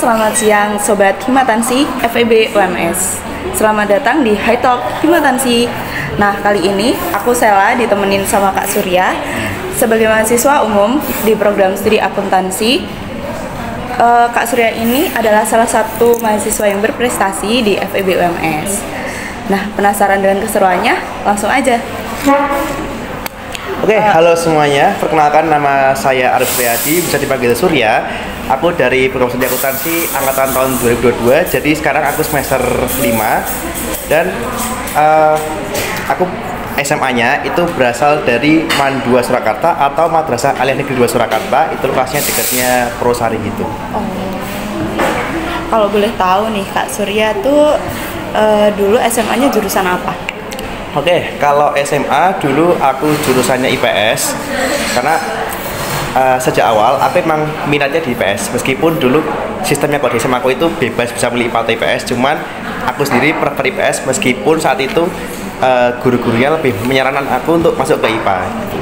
selamat siang Sobat Himatansi FEB UMS. Selamat datang di High Talk Himatansi. Nah, kali ini aku Sela ditemenin sama Kak Surya sebagai mahasiswa umum di program studi akuntansi. Kak Surya ini adalah salah satu mahasiswa yang berprestasi di FEB UMS. Nah, penasaran dengan keseruannya? Langsung aja. Oke, halo semuanya. Perkenalkan, nama saya Arif Riyadi, bisa dipanggil Surya. Aku dari program studi akuntansi angkatan tahun 2022. Jadi sekarang aku semester 5 dan aku SMA-nya itu berasal dari MAN 2 Surakarta atau Madrasah Aliyah Negeri 2 Surakarta. Itu lokasinya dekatnya Purwosari gitu. Oh. Kalau boleh tahu nih, Kak Surya tuh dulu SMA-nya jurusan apa? Oke, kalau SMA dulu aku jurusannya IPS karena sejak awal aku emang minatnya di IPS, meskipun dulu sistemnya kalau di SMA aku itu bebas bisa milih IPA atau IPS, cuman aku sendiri prefer IPS meskipun saat itu guru-gurunya lebih menyarankan aku untuk masuk ke IPA gitu.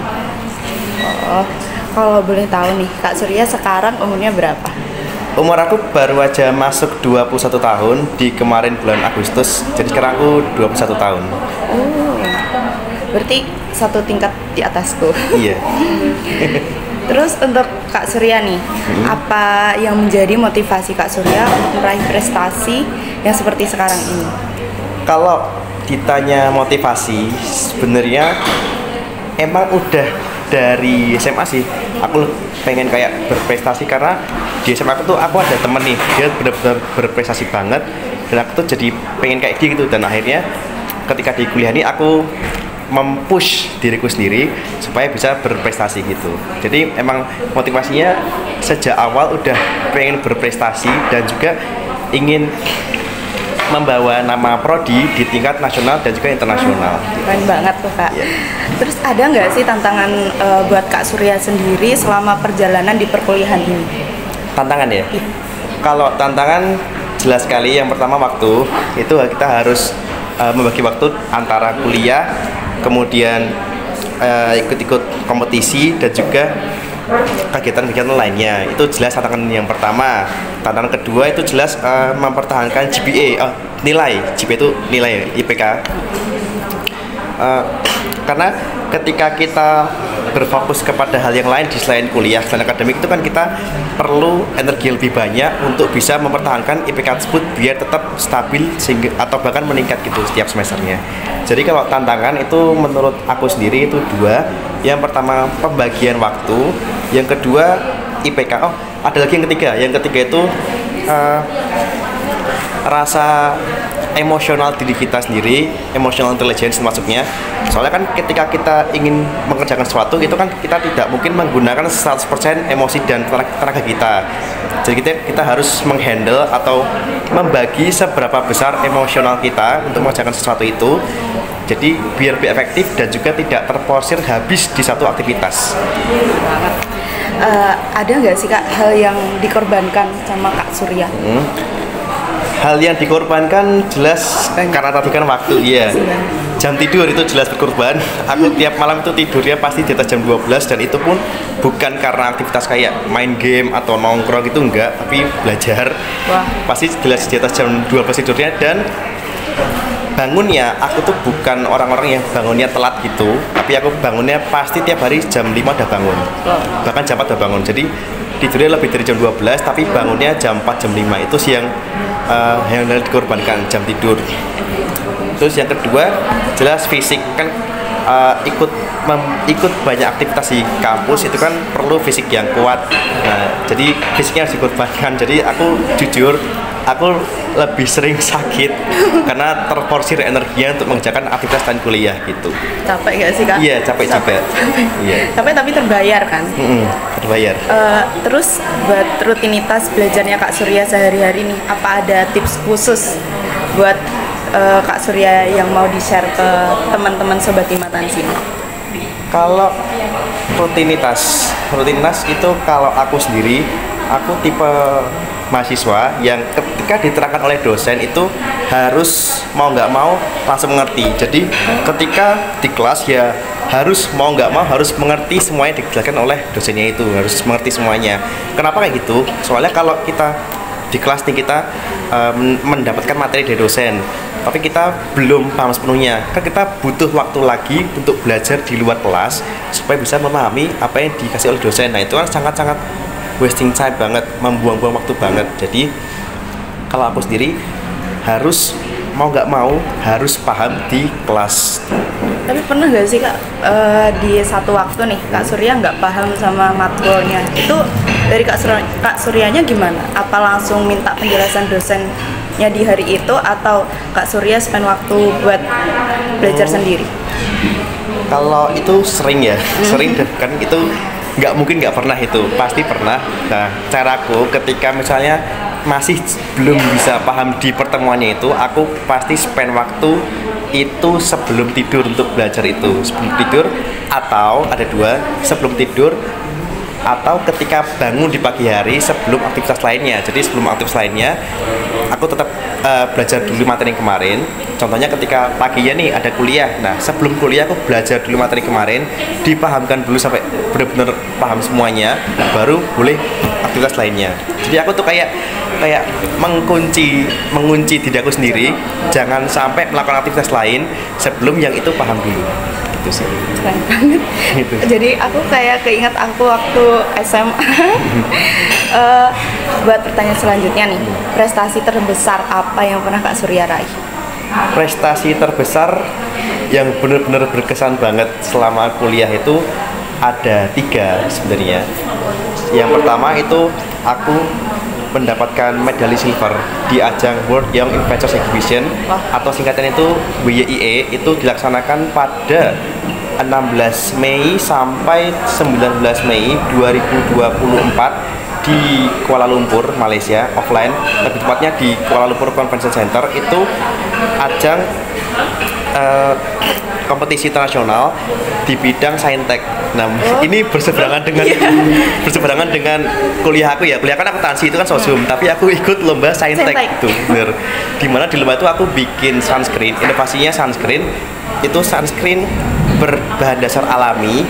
Oh, kalau boleh tahu nih, Kak Surya sekarang umurnya berapa? Umur aku baru aja masuk 21 tahun di kemarin bulan Agustus, jadi sekarang aku 21 tahun. Oh, berarti satu tingkat di atasku. Iya. Terus untuk Kak Surya nih, apa yang menjadi motivasi Kak Surya untuk meraih prestasi yang seperti sekarang ini? Kalau ditanya motivasi, sebenarnya emang udah dari SMA sih. Aku pengen kayak berprestasi karena di SMA aku tuh aku ada temen nih, dia benar-benar berprestasi banget dan aku tuh jadi pengen kayak dia gitu. Dan akhirnya ketika di kuliah ini aku mempush diriku sendiri supaya bisa berprestasi gitu. Jadi emang motivasinya sejak awal udah pengen berprestasi dan juga ingin membawa nama prodi di tingkat nasional dan juga internasional. Keren banget tuh, Kak. Yeah. Terus ada nggak sih tantangan buat Kak Surya sendiri selama perjalanan di perkuliahan ini? Tantangan ya? Kalau tantangan jelas sekali. Yang pertama waktu, itu kita harus membagi waktu antara kuliah, kemudian ikut-ikut kompetisi dan juga kegiatan-kegiatan lainnya. Itu jelas tantangan yang pertama. Tantangan kedua itu jelas mempertahankan GPA, nilai. GPA itu nilai IPK. Karena ketika kita berfokus kepada hal yang lain di selain kuliah, selain akademik, itu kan kita perlu energi lebih banyak untuk bisa mempertahankan IPK tersebut biar tetap stabil sehingga atau bahkan meningkat gitu setiap semesternya. Jadi kalau tantangan itu menurut aku sendiri itu dua. Yang pertama pembagian waktu, yang kedua IPK. Oh, ada lagi yang ketiga. Yang ketiga itu rasa emosional diri kita sendiri, emotional intelligence maksudnya. Soalnya kan ketika kita ingin mengerjakan sesuatu itu kan kita tidak mungkin menggunakan 100% emosi dan tenaga kita. Jadi kita harus menghandle atau membagi seberapa besar emosional kita untuk mengerjakan sesuatu itu. Jadi biar lebih efektif dan juga tidak terporsir habis di satu aktivitas. Ada nggak sih, Kak, hal yang dikorbankan sama Kak Surya? Hal yang dikorbankan jelas karena tadi kan waktu, iya. Jam tidur itu jelas berkorban. Aku tiap malam itu tidurnya pasti di atas jam 12 dan itu pun bukan karena aktivitas kayak main game atau nongkrong itu enggak, tapi belajar. Wah. Pasti jelas di atas jam 12 tidurnya. Dan bangunnya aku tuh bukan orang-orang yang bangunnya telat gitu, tapi aku bangunnya pasti tiap hari jam 5 udah bangun. Bahkan jam 4 udah bangun. Jadi tidurnya lebih dari jam 12 tapi bangunnya jam 4 jam 5. Itu sih yang dikorbankan, jam tidur. Terus yang kedua jelas fisik kan, ikut banyak aktivitas di kampus itu kan perlu fisik yang kuat. Nah, jadi fisiknya harus dikorbankan. Jadi aku jujur aku lebih sering sakit karena terporsir energinya untuk mengerjakan aktivitas dan kuliah gitu. Capek nggak sih, Kak? Iya, capek juga. Iya. Capek tapi terbayar kan? Terbayar. Terus buat rutinitas belajarnya Kak Surya sehari-hari nih, apa ada tips khusus buat Kak Surya yang mau di-share ke teman-teman Sobat Himatansi? Kalau rutinitas itu kalau aku sendiri, aku tipe mahasiswa yang ketika diterangkan oleh dosen itu harus mau nggak mau langsung mengerti. Jadi ketika di kelas ya harus mau nggak mau harus mengerti semuanya dijelaskan oleh dosennya, itu harus mengerti semuanya. Kenapa kayak gitu? Soalnya kalau kita di kelas nih kita mendapatkan materi dari dosen, tapi kita belum paham sepenuhnya, kan kita butuh waktu lagi untuk belajar di luar kelas supaya bisa memahami apa yang dikasih oleh dosen. Nah itu kan sangat-sangat wasting time banget, membuang-buang waktu banget. Jadi kalau aku sendiri harus mau nggak mau harus paham di kelas. Tapi pernah nggak sih Kak, di satu waktu nih Kak Surya nggak paham sama matkulnya, itu dari Kak Suryanya gimana? Apa langsung minta penjelasan dosennya di hari itu, atau Kak Surya spend waktu buat belajar sendiri? Kalau itu sering ya, sering kan itu nggak mungkin nggak pernah, itu pasti pernah. Nah caraku ketika misalnya masih belum bisa paham di pertemuannya itu, aku pasti spend waktu itu sebelum tidur untuk belajar itu. Sebelum tidur, atau ada dua, sebelum tidur atau ketika bangun di pagi hari sebelum aktivitas lainnya. Jadi sebelum aktivitas lainnya aku tetap belajar dulu materi yang kemarin. Contohnya ketika paginya nih ada kuliah, nah sebelum kuliah aku belajar dulu materi kemarin, dipahamkan dulu sampai benar-benar paham semuanya, baru boleh aktivitas lainnya. Jadi aku tuh kayak mengunci diri aku sendiri, jangan sampai melakukan aktivitas lain sebelum yang itu paham dulu. Itu sih. Keren banget. Gitu. Jadi aku kayak keinget aku waktu SMA. Buat pertanyaan selanjutnya nih, prestasi terbesar apa yang pernah Kak Surya raih? Prestasi terbesar yang benar-benar berkesan banget selama kuliah itu ada 3 sebenarnya. Yang pertama itu aku mendapatkan medali silver di ajang World Young Inventors Exhibition, atau singkatan itu WYIE, itu dilaksanakan pada 16 Mei sampai 19 Mei 2024 di Kuala Lumpur, Malaysia, offline, lebih tepatnya di Kuala Lumpur Convention Center. Itu ajang kompetisi internasional di bidang saintek. Nah, ini berseberangan dengan kuliah aku ya. Kuliah kan akuntansi, itu kan sosum, tapi aku ikut lomba saintek itu. Bener. Dimana di lomba itu aku bikin sunscreen, inovasinya sunscreen. Itu sunscreen berbahan dasar alami,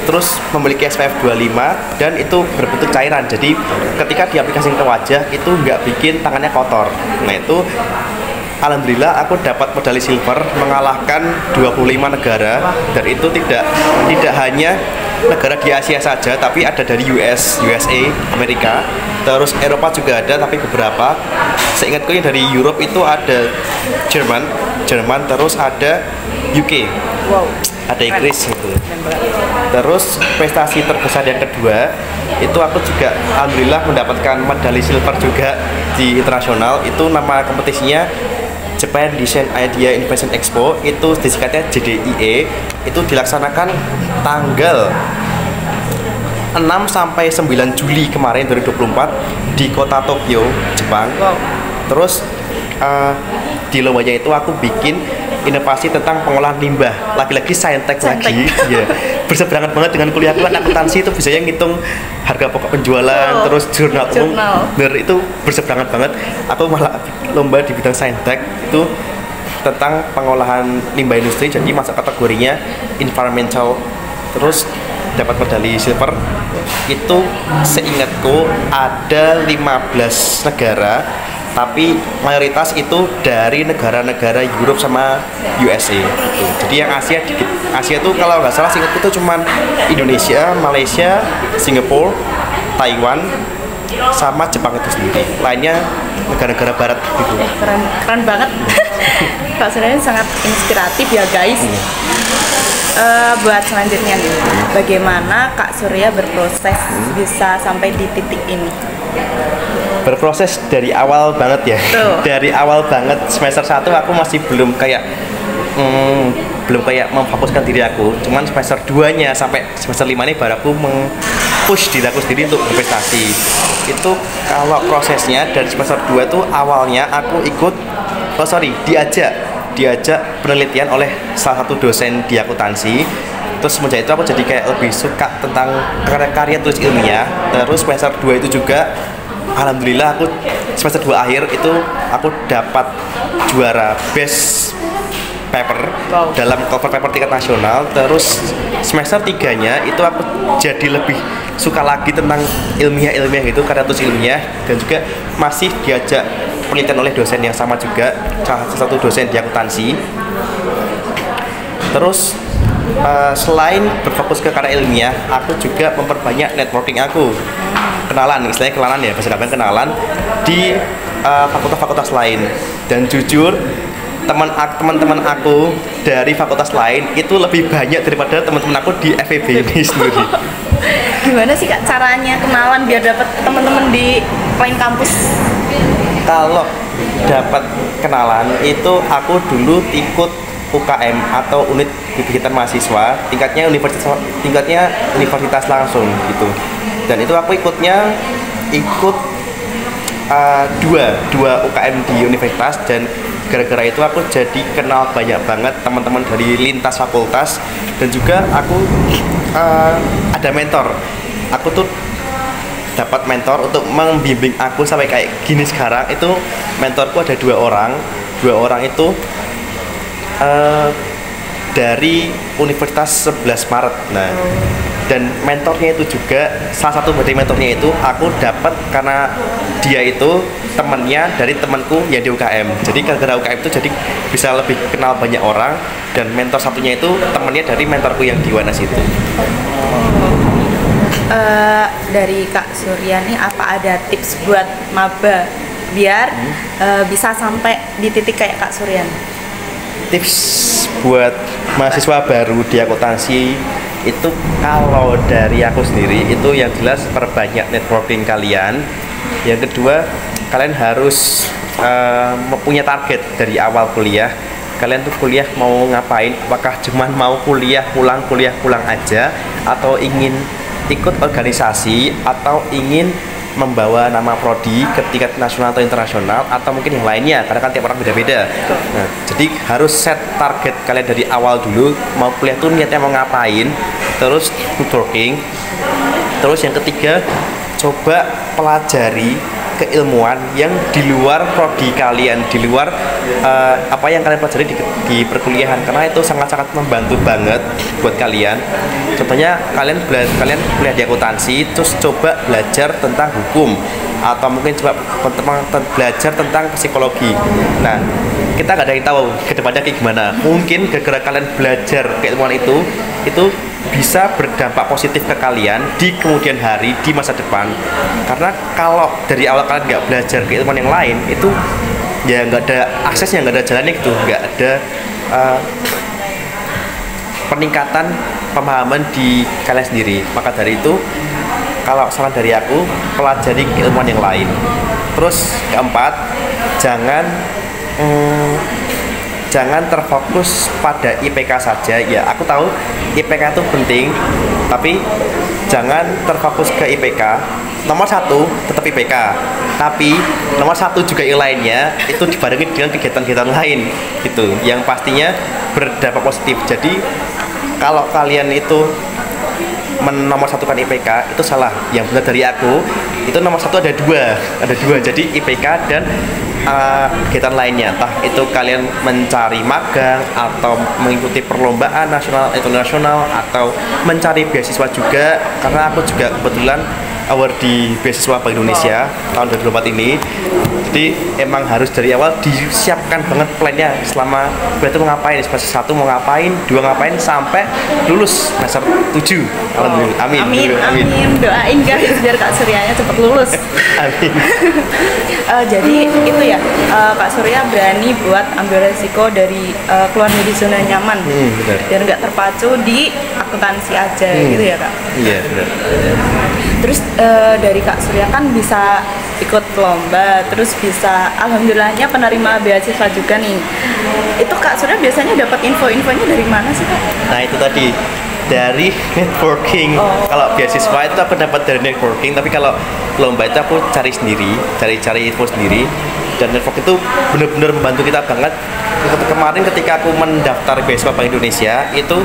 terus memiliki SPF 25 dan itu berbentuk cairan. Jadi ketika diaplikasikan ke wajah itu nggak bikin tangannya kotor. Nah itu alhamdulillah aku dapat medali silver, mengalahkan 25 negara, dan itu tidak hanya negara di Asia saja, tapi ada dari USA, Amerika, terus Eropa juga ada, tapi beberapa. Seingatku yang dari Europe itu ada Jerman, terus ada UK, ada Inggris gitu. Terus prestasi terbesar yang kedua itu aku juga alhamdulillah mendapatkan medali silver juga di internasional. Itu nama kompetisinya Japan Design Idea Innovation Expo, itu disingkatnya JDIE. Itu dilaksanakan tanggal 6 sampai 9 Juli kemarin 2024 di kota Tokyo, Jepang. Terus di lombanya itu aku bikin inovasi tentang pengolahan limbah, lagi-lagi saintek lagi. Ya, berseberangan banget dengan kuliah aku kan akuntansi, itu biasanya ngitung harga pokok penjualan, terus jurnal umum. Bener, itu berseberangan banget. Aku malah lomba di bidang saintek itu tentang pengolahan limbah industri, jadi masuk kategorinya environmental. Terus dapat medali silver. Itu seingatku ada 15 negara, tapi mayoritas itu dari negara-negara Europe sama USA gitu. Jadi yang Asia dikit. Asia itu kalau nggak salah seingatku itu cuman Indonesia, Malaysia, Singapura, Taiwan, sama Jepang itu sendiri. Lainnya negara-negara barat gitu. Keren banget. Kak Surya sangat inspiratif ya guys. Buat selanjutnya nih, bagaimana Kak Surya berproses bisa sampai di titik ini? Berproses dari awal banget ya. Dari awal banget semester 1 aku masih belum kayak memfokuskan diri aku. Cuman semester 2-nya sampai semester 5 ini baru aku push diri aku sendiri untuk berprestasi. Itu kalau prosesnya dari semester 2 tuh awalnya aku diajak penelitian oleh salah satu dosen di akuntansi. Terus semenjak itu aku jadi kayak lebih suka tentang karya tulis ilmiah. Terus semester 2 itu juga alhamdulillah aku semester 2 akhir itu aku dapat juara best paper dalam cover paper tingkat nasional. Terus semester 3-nya itu aku jadi lebih suka lagi tentang ilmiah gitu, karya tulis ilmiah, dan juga masih diajak penelitian oleh dosen yang sama juga, salah satu dosen di akuntansi. Terus selain berfokus ke karya ilmiah, aku juga memperbanyak networking aku, kenalan, istilahnya kenalan ya, bahasa gampang kenalan di fakultas-fakultas lain. Dan jujur teman-teman aku dari fakultas lain itu lebih banyak daripada teman-teman aku di FEB ini sendiri. Gimana sih Kak caranya kenalan biar dapat teman-teman di lain kampus? Kalau dapat kenalan itu aku dulu ikut UKM atau unit kegiatan mahasiswa tingkatnya universitas langsung gitu. Dan itu aku ikut dua UKM di universitas, dan gara-gara itu aku jadi kenal banyak banget teman-teman dari lintas fakultas, dan juga aku ada mentor. Aku tuh dapat mentor untuk membimbing aku sampai kayak gini sekarang. Itu mentorku ada dua orang itu dari Universitas 11 Maret. Nah, dan mentornya itu juga, salah satu dari mentornya itu aku dapat karena dia itu temannya dari temanku yang di UKM. Jadi gara-gara UKM itu jadi bisa lebih kenal banyak orang, dan mentor satunya itu temannya dari mentorku yang di UNS itu. Dari Kak Surya nih, apa ada tips buat maba biar bisa sampai di titik kayak Kak Surya? Tips buat mahasiswa baru di akuntansi itu, kalau dari aku sendiri itu yang jelas perbanyak networking kalian. Yang kedua, kalian harus mempunyai target dari awal kuliah. Kalian tuh kuliah mau ngapain? Apakah cuma mau kuliah pulang aja, atau ingin ikut organisasi, atau ingin membawa nama prodi ke tingkat nasional atau internasional, atau mungkin yang lainnya, karena kan tiap orang beda-beda. Nah, jadi harus set target kalian dari awal dulu. Mau kuliah tuh niatnya mau ngapain, terus networking. Terus yang ketiga, coba pelajari keilmuan yang di luar prodi kalian, di luar apa yang kalian pelajari di perkuliahan, karena itu sangat-sangat membantu banget buat kalian. Contohnya kalian kuliah di akuntansi, terus coba belajar tentang hukum, atau mungkin coba belajar tentang psikologi. Nah, kita nggak ada yang tahu ke depannya kayak gimana. Mungkin gara-gara kalian belajar keilmuan itu bisa berdampak positif ke kalian di kemudian hari, di masa depan. Karena kalau dari awal kalian nggak belajar keilmuan yang lain, itu ya nggak ada aksesnya, nggak ada jalannya gitu, nggak ada peningkatan pemahaman di kalian sendiri. Maka dari itu, kalau saran dari aku, pelajari keilmuan yang lain. Terus keempat, jangan terfokus pada IPK saja. Ya, aku tahu IPK itu penting, tapi jangan terfokus ke IPK. Nomor satu tetap IPK, tapi nomor satu juga yang lainnya itu dibarengi dengan kegiatan-kegiatan lain gitu, yang pastinya berdampak positif. Jadi kalau kalian itu nomor satukan IPK itu salah. Yang benar dari aku itu nomor satu ada dua. Jadi IPK dan kegiatan lainnya, entah itu kalian mencari magang, atau mengikuti perlombaan nasional internasional, atau mencari beasiswa juga. Karena aku juga kebetulan award di beasiswa Bank Indonesia tahun 2024 ini. Jadi emang harus dari awal disiapkan banget plannya, selama itu mau ngapain, semester 1 mau ngapain, 2 ngapain, sampai lulus semester 7. Alhamdulillah. Amin. Doain guys biar Kak Suryanya cepat lulus. Amin. Jadi itu ya, Kak Surya berani buat ambil resiko dari keluar dari zona nyaman, Benar. biar nggak terpacu di akuntansi aja gitu ya Kak. Iya, benar. Terus dari Kak Surya kan bisa ikut lomba, terus bisa alhamdulillahnya penerima beasiswa juga nih. Itu Kak Surya biasanya dapat info-infonya dari mana sih Kak? Nah, itu tadi dari networking. Kalau beasiswa itu aku dapat dari networking, tapi kalau lomba itu aku cari info sendiri. Dan network itu benar-benar membantu kita banget. Kemarin ketika aku mendaftar beasiswa Bank Indonesia itu,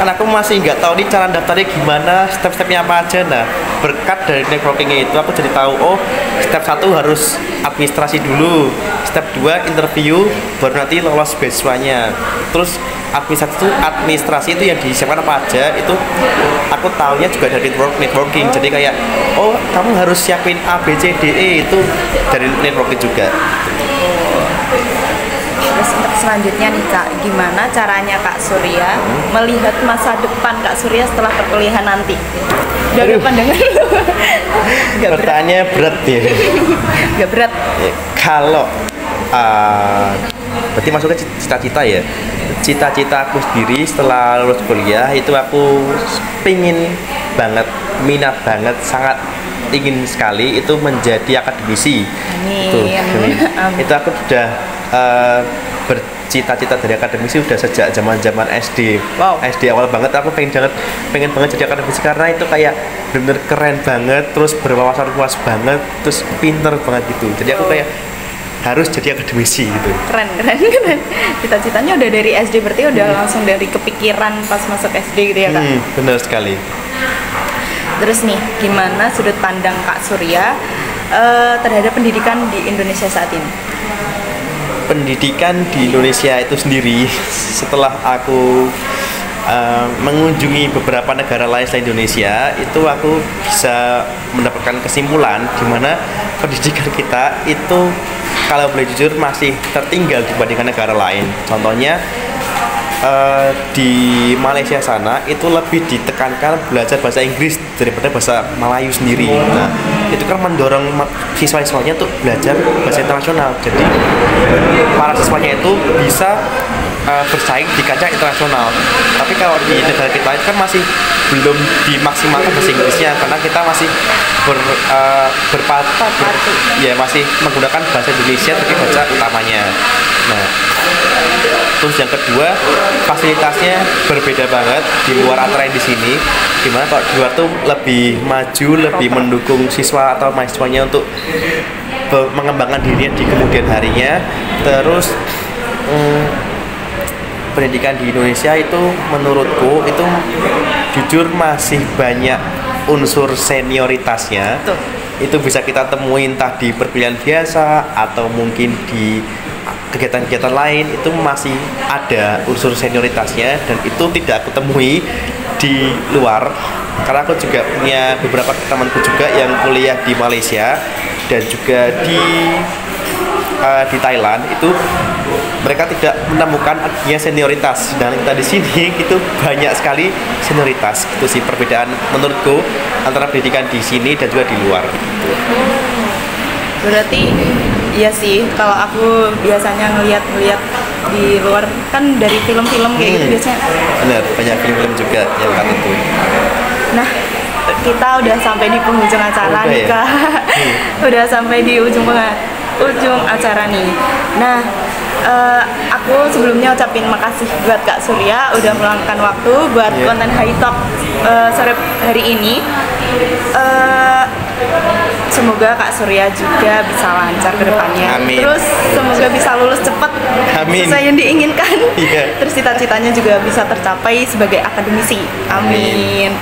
kan aku masih nggak tahu nih cara daftarnya gimana, step-stepnya apa aja. Nah, berkat dari networkingnya itu aku jadi tahu, oh step 1 harus administrasi dulu, step 2 interview, baru nanti lolos beasiswanya. Terus administrasi itu yang disiapkan apa aja itu aku tahunya juga dari networking. Jadi kayak oh kamu harus siapin A B C D E, itu dari networking juga. Terus untuk selanjutnya nih Kak, gimana caranya Kak Surya melihat masa depan Kak Surya setelah perkuliahan nanti? Dari pandangan lu. Pertanyaannya berat ya. Gak berat. Kalau berarti masuknya cita-cita ya. Cita-cita aku sendiri setelah lulus kuliah itu aku pingin banget, minat banget, sangat ingin sekali itu menjadi akademisi. Amin. Itu aku sudah bercita-cita dari akademisi udah sejak zaman SD. Wow. SD awal banget aku pengen banget jadi akademisi karena itu kayak bener-bener keren banget, terus berwawasan luas banget, terus pinter banget gitu. Jadi aku kayak harus jadi akademisi gitu. Keren. Cita-citanya udah dari SD, berarti udah langsung dari kepikiran pas masuk SD gitu ya Kak? Bener sekali. Terus nih, gimana sudut pandang Kak Surya terhadap pendidikan di Indonesia saat ini? Pendidikan di Indonesia itu sendiri, setelah aku mengunjungi beberapa negara lain selain Indonesia, itu aku bisa mendapatkan kesimpulan di mana pendidikan kita itu kalau boleh jujur masih tertinggal dibandingkan negara lain. Contohnya di Malaysia sana itu lebih ditekankan belajar bahasa Inggris daripada bahasa Melayu sendiri. Nah, itu kan mendorong siswa-siswanya untuk belajar bahasa internasional. Jadi para siswanya itu bisa bersaing di kancah internasional. Tapi kalau di negara kita itu kan masih belum dimaksimalkan bahasa Inggrisnya karena kita masih masih menggunakan bahasa Indonesia sebagai bahasa utamanya. Nah, terus yang kedua, fasilitasnya berbeda banget di luar antara yang di sini. Dimana kalau di luar tuh lebih maju, lebih mendukung siswa atau mahasiswanya untuk mengembangkan dirinya di kemudian harinya. Terus pendidikan di Indonesia itu menurutku itu jujur masih banyak unsur senioritasnya. Tuh. Itu bisa kita temui entah di perkuliahan biasa atau mungkin di kegiatan-kegiatan lain, itu masih ada unsur senioritasnya dan itu tidak aku temui di luar karena aku juga punya beberapa temanku juga yang kuliah di Malaysia dan juga di Thailand. Itu mereka tidak menemukan adanya senioritas dan kita di sini itu banyak sekali senioritas. Itu sih perbedaan menurutku antara pendidikan di sini dan juga di luar. Berarti iya sih, kalau aku biasanya ngeliat di luar kan dari film-film kayak gitu biasanya. Benar, banyak film-film juga yang kata itu. Nah, kita udah sampai di penghujung acara nih Kak. Udah sampai di ujung acara nih. Nah, aku sebelumnya ucapin makasih buat Kak Surya udah meluangkan waktu buat konten High Talk sore hari ini. Semoga Kak Surya juga bisa lancar ke depannya. Amin. Terus semoga bisa lulus cepat sesuai yang diinginkan. Terus cita-citanya juga bisa tercapai sebagai akademisi. Amin.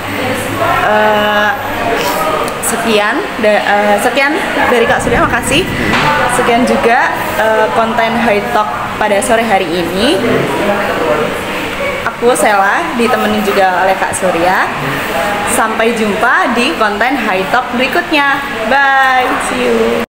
Sekian dari Kak Surya, makasih. Sekian juga konten High Talk pada sore hari ini. Aku Sela ditemenin juga oleh Kak Surya. Sampai jumpa di konten High Talk berikutnya. Bye, see you.